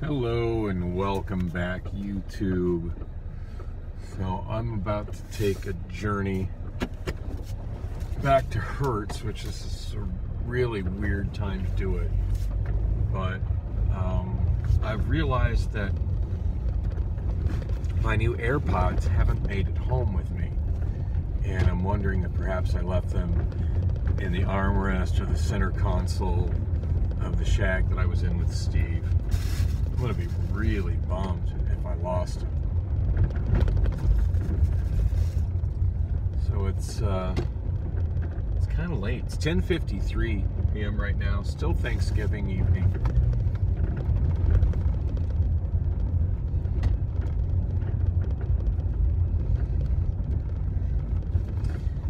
Hello and welcome back, YouTube. So I'm about to take a journey back to Hertz, which is a really weird time to do it. But I've realized that my new AirPods haven't made it home with me. And I'm wondering if perhaps I left them in the armrest or the center console of the shack that I was in with Steve. I'm gonna be really bummed if I lost them. So it's kind of late. It's 10:53 p.m. right now. Still Thanksgiving evening.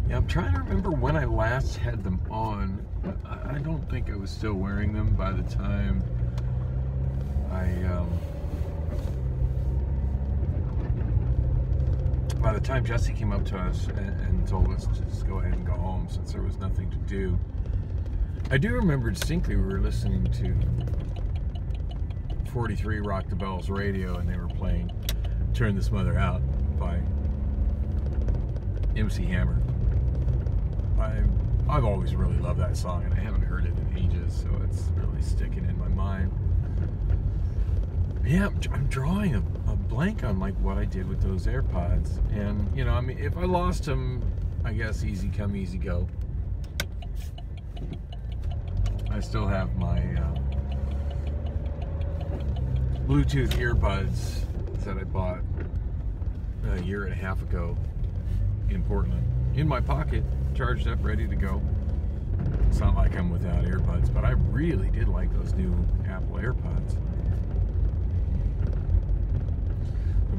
Yeah, I'm trying to remember when I last had them on. I don't think I was still wearing them by the time Jesse came up to us and told us to just go ahead and go home since there was nothing to do. I do remember distinctly we were listening to 43 Rock the Bells radio and they were playing Turn This Mother Out by MC Hammer. I've always really loved that song and I haven't heard it in ages, so it's really sticking in my mind. Yeah, I'm drawing a blank on like what I did with those AirPods, and you know, I mean, if I lost them, I guess easy come, easy go. I still have my Bluetooth earbuds that I bought a year and a half ago in Portland in my pocket, charged up, ready to go. It's not like I'm without earbuds, but I really did like those new Apple AirPods.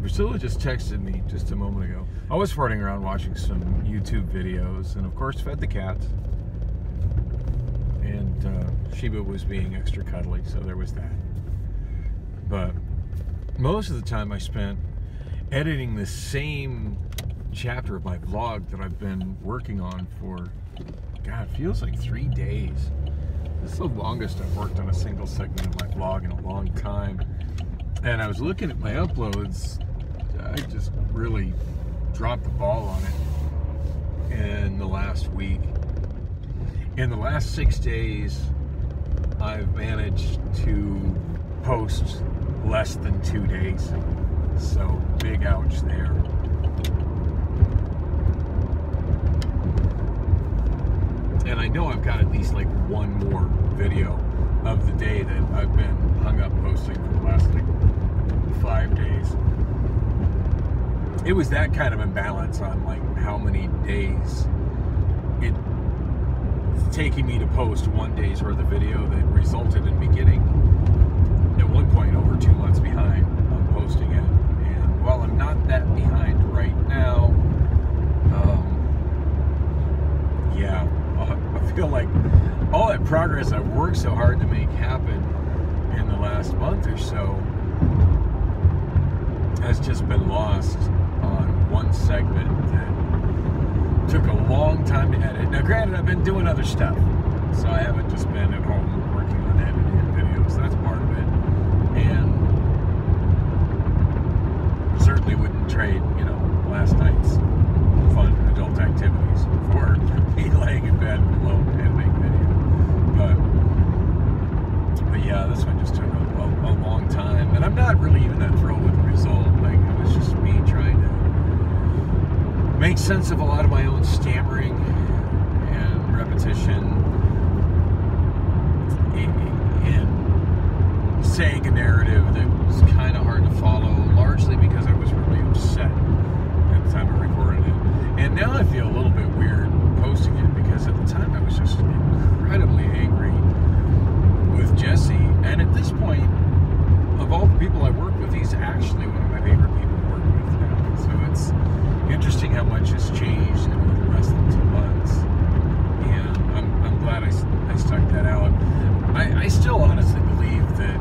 Priscilla just texted me just a moment ago. I was farting around watching some YouTube videos and of course fed the cats. And Sheba was being extra cuddly, so there was that. But most of the time I spent editing the same chapter of my vlog that I've been working on for, God, it feels like 3 days. This is the longest I've worked on a single segment of my vlog in a long time. And I was looking at my uploads. I just really dropped the ball on it in the last week. In the last 6 days, I've managed to post less than 2 days. So, big ouch there. And I know I've got at least like one more video of the day that I've been hung up posting for the last like 5 days. It was that kind of imbalance on like how many days it's taking me to post 1 day's worth of video that resulted in me getting at one point over 2 months behind on posting it. And while I'm not that behind right now, yeah, I feel like all that progress I've worked so hard to make happen in the last month or so has just been lost on one segment that took a long time to edit. Now granted, I've been doing other stuff, so I haven't just been at home working on editing videos. That's part of it. And certainly wouldn't trade, you know, last night's fun adult activities for me laying in bed alone editing video. But yeah, this one just took a long time, and I'm not really even that thrilled with the result. Like, it was just me trying to make sense of a lot of my own stammering and repetition and saying a narrative that was kind of hard to follow, largely because I was really upset at the time I recorded it. And now I feel a little bit weird posting it because at the time I was just incredibly angry with Jesse. And at this point, of all the people I work with, he's actually one of my favorite people to work with now. So it's interesting how much has changed in a little less than 2 months. And I'm glad I stuck that out. I still honestly believe that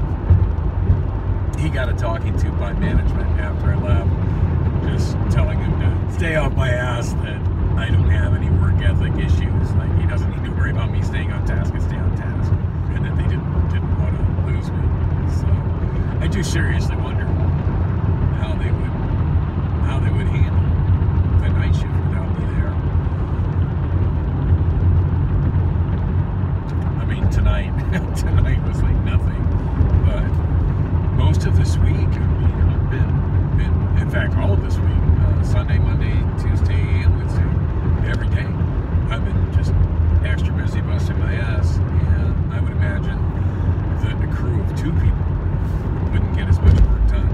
he got a talking to by management after I left, just telling him to stay off my ass, that I don't have any work ethic issues. Like, he doesn't need to worry about me staying on task and stay on task, and that they didn't want to lose me. So I do seriously wonder how they would handle the night shift without me there. I mean, tonight was like nothing, but most of this week, I mean, I've been in fact, all of this week, Sunday, Monday, Tuesday, and Wednesday, every day, I've been just extra busy busting my ass, and I would imagine that a crew of 2 people wouldn't get as much work done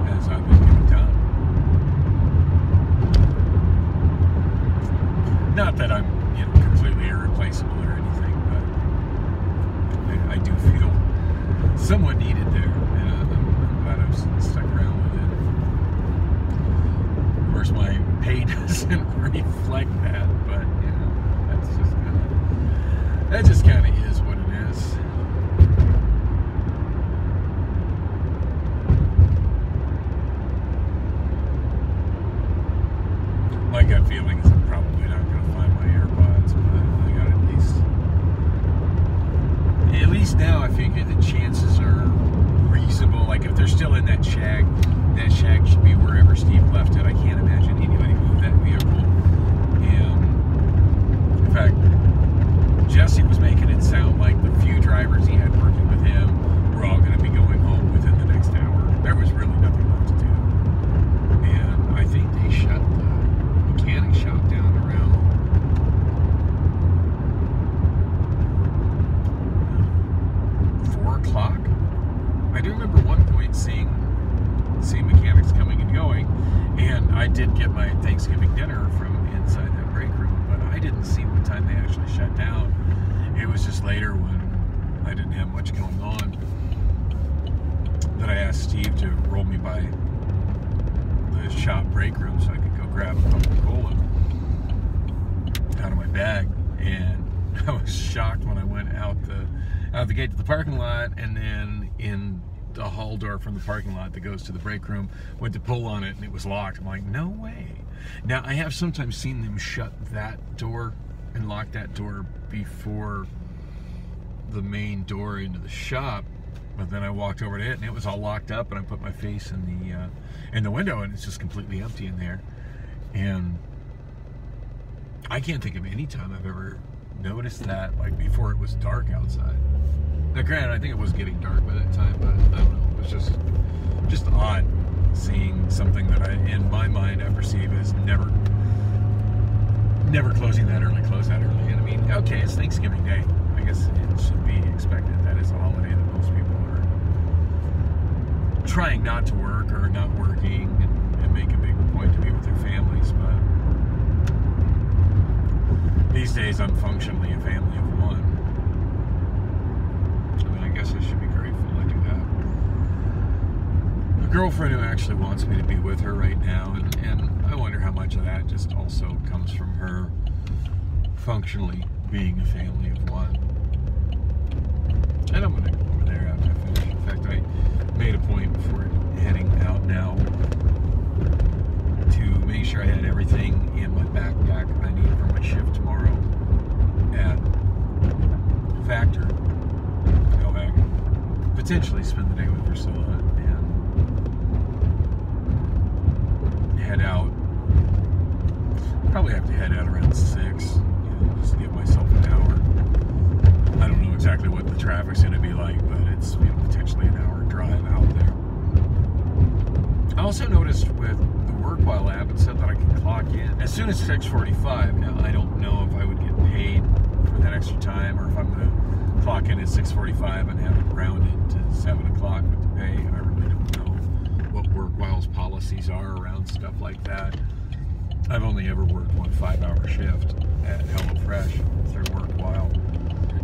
as I've been getting done. Not that I'm, completely irreplaceable or anything, but I do feel somewhat needed there, and I'm glad I've stuck around with it. Of course, my pay doesn't reflect that, but that just kind of is what it is. My gut feeling is I'm probably not going to find my AirPods, but I got at least now I figure the chances are reasonable. Like if they're still in that shag should be wherever Steve left it. I can't imagine anybody moved that vehicle. And in fact, Jesse was making it sound like the few drivers he had working with him were all going to be going home within the next hour. There was really nothing left to do. And I think they shut the mechanic shop down around 4 o'clock. I do remember one point seeing mechanics coming and going, and I did get my Thanksgiving dinner from inside that break room, but I didn't see what time they actually shut down. It was just later when I didn't have much going on that I asked Steve to roll me by the shop break room so I could go grab a Coca-Cola out of my bag. And I was shocked when I went out the gate to the parking lot, and then in the hall door from the parking lot that goes to the break room, went to pull on it and it was locked. I'm like, no way. Now, I have sometimes seen them shut that door and lock that door before the main door into the shop, but then I walked over to it and it was all locked up, and I put my face in the window and it's just completely empty in there. And I can't think of any time I've ever noticed that, like before it was dark outside. Now granted, I think it was getting dark by that time, but I don't know, it was just odd seeing something that in my mind I perceive as never closing that early, close that early. And I mean, okay, it's Thanksgiving Day. I guess it should be expected. That is a holiday that most people are trying not to work or not working and make a big point to be with their families. But these days I'm functionally a family of one. I mean, I guess I should be grateful I do have a girlfriend who actually wants me to be with her right now, and I wonder how much of that just also comes from her functionally being a family of one. And I'm going to go over there after I finish. In fact, I made a point before heading out now to make sure I had everything in my backpack I need for my shift tomorrow at Factor. Go back and potentially spend the day with Priscilla and head out. Probably have to head out around 6, just to give myself an hour. I don't know exactly what the traffic's going to be like, but it's potentially an hour drive out there. I also noticed with the WorkWhile app, it said that I can clock in as soon as 6:45. Now, I don't know if I would get paid for that extra time, or if I'm going to clock in at 6:45 and have it rounded to 7 o'clock with the pay. I really don't know what WorkWhile's policies are around stuff like that. I've only ever worked one 5-hour shift at HelloFresh through WorkWhile.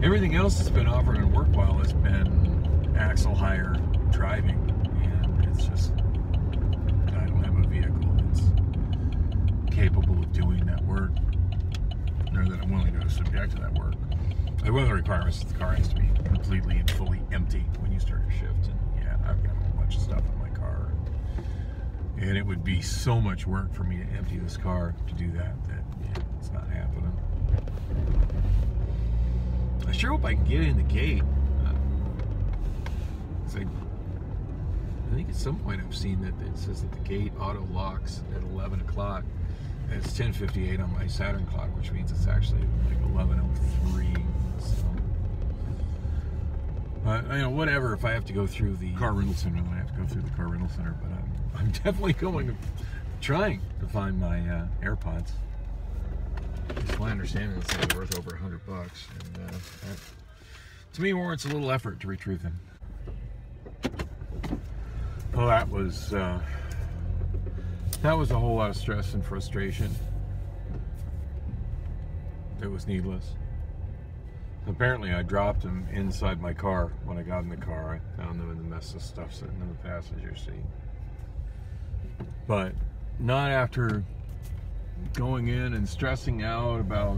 Everything else that's been offered on WorkWhile has been axle hire driving, and it's just, I don't have a vehicle that's capable of doing that work, or that I'm willing to subject to that work. One of the requirements is the car has to be completely and fully empty when you start your shift, and yeah, I've got a whole bunch of stuff in my car, and it would be so much work for me to empty this car to do that yeah, it's not happening. I sure hope I can get in the gate. think at some point I've seen that it says that the gate auto locks at 11 o'clock. And it's 10:58 on my Saturn clock, which means it's actually like 11:03. So, you know, whatever. If I have to go through the car rental center, then I have to go through the car rental center. But I'm definitely trying to find my AirPods. It's my understanding that they're worth over $100, and that, to me, warrants a little effort to retrieve them. Well, that was a whole lot of stress and frustration. It was needless. Apparently, I dropped them inside my car. When I got in the car, I found them in the mess of stuff sitting in the passenger seat. But not after going in and stressing out about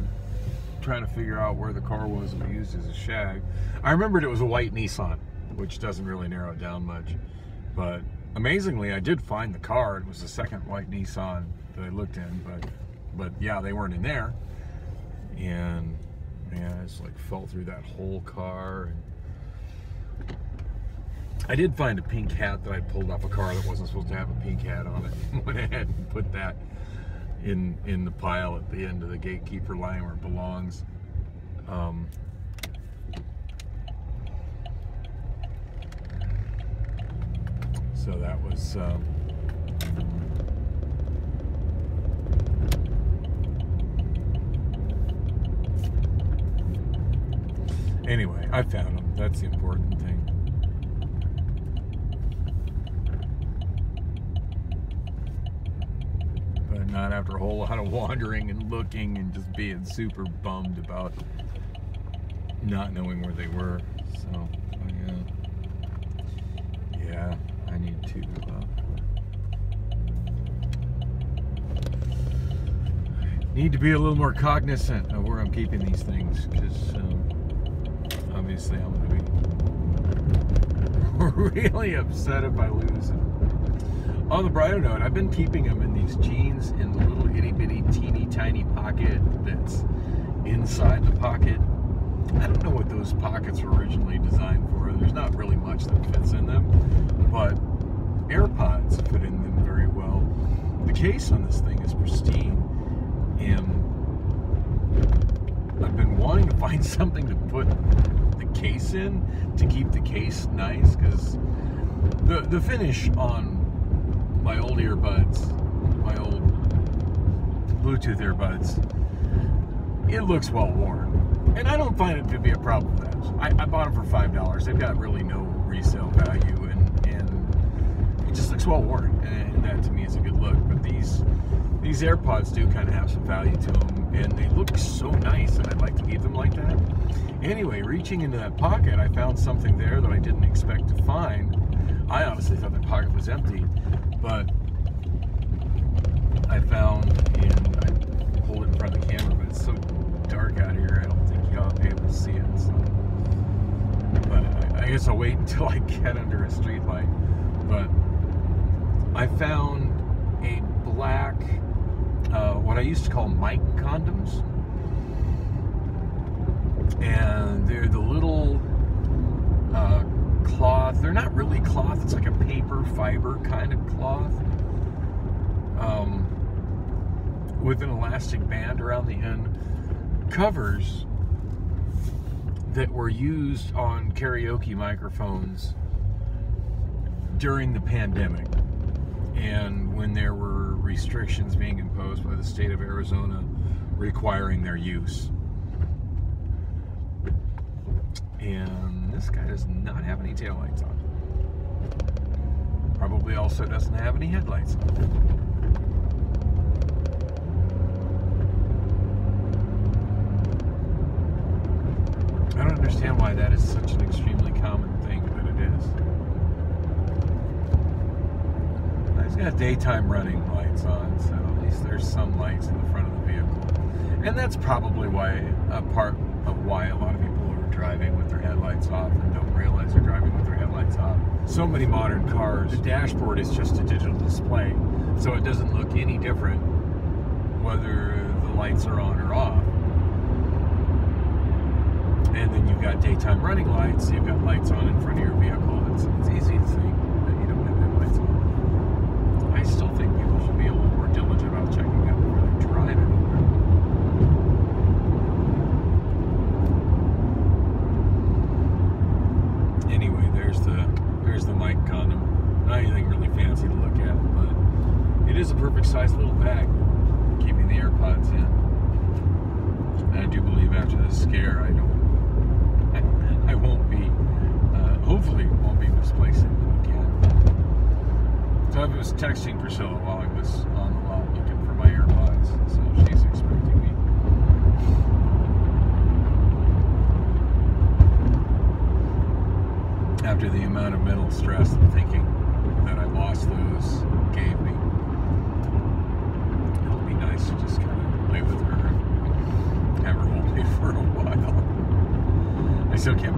trying to figure out where the car was that we used as a shag. I remembered it was a white Nissan, which doesn't really narrow it down much. But amazingly, I did find the car. It was the second white Nissan that I looked in, but yeah, they weren't in there. And man, I just like fell through that whole car. And I did find a pink hat that I pulled off a car that wasn't supposed to have a pink hat on it. Went ahead and put that in the pile at the end of the gatekeeper line where it belongs. So that was anyway, I found them. That's the important thing. But not after a whole lot of wandering and looking and just being super bummed about not knowing where they were. So, yeah, I need to be a little more cognizant of where I'm keeping these things, because obviously I'm going to be really upset if I lose them. On the brighter note, I've been keeping them in these jeans in the little itty bitty teeny tiny pocket that's inside the pocket. I don't know what those pockets were originally designed for. There's not really much that fits in them, but AirPods fit in them very well. The case on this thing is pristine, and I've been wanting to find something to put the case in to keep the case nice, because the finish on my old earbuds, my old Bluetooth earbuds, it looks well worn. And I don't find it to be a problem with those. I bought them for $5. They've got really no resale value, and it just looks well worn. And that to me is a good look. But these AirPods do kind of have some value to them, and they look so nice, and I'd like to keep them like that. Anyway, reaching into that pocket, I found something there that I didn't expect to find. I honestly thought the pocket was empty, but I found, and I hold it in front of the camera, but it's so dark out here, I don't think y'all be able to see it. So. But I guess I'll wait until I get under a street light. But I found a black, what I used to call mic condoms. And they're the little cloth. They're not really cloth. It's like a paper fiber kind of cloth, with an elastic band around the end. Covers that were used on karaoke microphones during the pandemic, and when there were restrictions being imposed by the state of Arizona requiring their use. And this guy does not have any taillights on. Probably also doesn't have any headlights on. I don't understand why that is such an extremely common thing, but it is. He's got daytime running lights on, so at least there's some lights in the front of the vehicle. And that's probably why a part of why a lot of people are driving with their headlights off and don't realize they're driving with their headlights off. So many modern cars, the dashboard is just a digital display, so it doesn't look any different whether the lights are on or off. And then you've got daytime running lights, you've got lights on in front of your vehicle. It's easy to think that you don't have size little bag, keeping the AirPods in. And I do believe after the scare, I won't be, hopefully won't be misplacing them again. So I was texting Priscilla while I was on the lot looking for my AirPods, so she's expecting me. After the amount of mental stress and thinking that I lost those gave me, it'll be nice to just kind of play with her and have her hold me for a while. I still can't